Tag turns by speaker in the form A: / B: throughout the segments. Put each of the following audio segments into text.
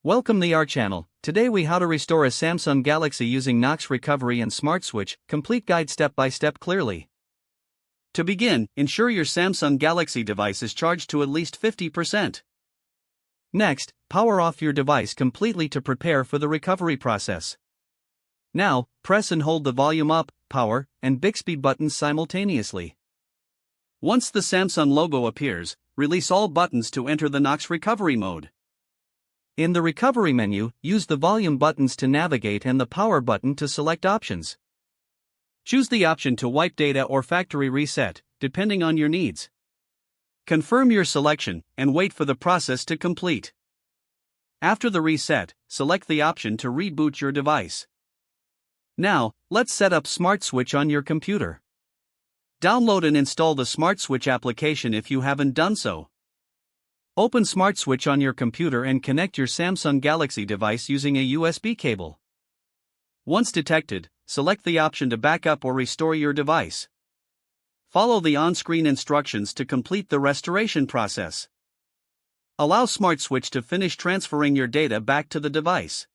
A: Welcome to our channel. Today we how to restore a Samsung Galaxy using Knox recovery and smart switch, complete guide step by step clearly. To begin, ensure your Samsung Galaxy device is charged to at least 50%. Next, power off your device completely to prepare for the recovery process. Now, press and hold the volume up, power, and Bixby buttons simultaneously. Once the Samsung logo appears, release all buttons to enter the Knox recovery mode. In the recovery menu, use the volume buttons to navigate and the power button to select options. Choose the option to wipe data or factory reset, depending on your needs. Confirm your selection and wait for the process to complete. After the reset, select the option to reboot your device. Now, let's set up Smart Switch on your computer. Download and install the Smart Switch application if you haven't done so. Open Smart Switch on your computer and connect your Samsung Galaxy device using a USB cable. Once detected, select the option to back up or restore your device. Follow the on-screen instructions to complete the restoration process. Allow Smart Switch to finish transferring your data back to the device.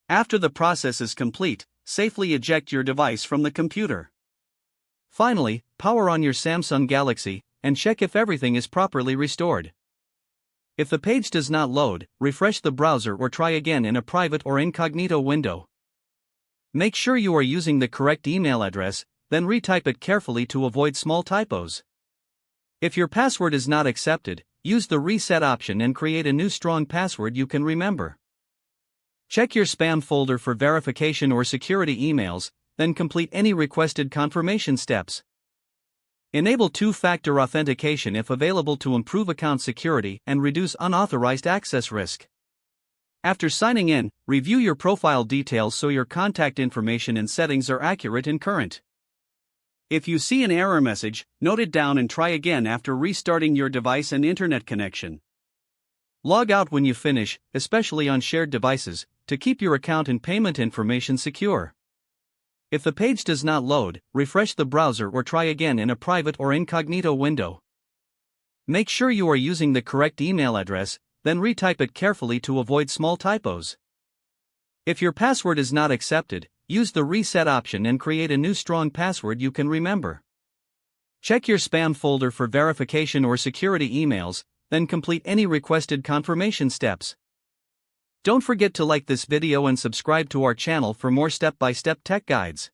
A: After the process is complete, safely eject your device from the computer. Finally, power on your Samsung Galaxy and check if everything is properly restored. If the page does not load, refresh the browser or try again in a private or incognito window. Make sure you are using the correct email address, then retype it carefully to avoid small typos. If your password is not accepted, use the reset option and create a new strong password you can remember. Check your spam folder for verification or security emails, then complete any requested confirmation steps. Enable two-factor authentication if available to improve account security and reduce unauthorized access risk. After signing in, review your profile details so your contact information and settings are accurate and current. If you see an error message, note it down and try again after restarting your device and internet connection. Log out when you finish, especially on shared devices, to keep your account and payment information secure. If the page does not load, refresh the browser or try again in a private or incognito window. Make sure you are using the correct email address, then retype it carefully to avoid small typos. If your password is not accepted, use the reset option and create a new strong password you can remember. Check your spam folder for verification or security emails, then complete any requested confirmation steps. Don't forget to like this video and subscribe to our channel for more step-by-step tech guides.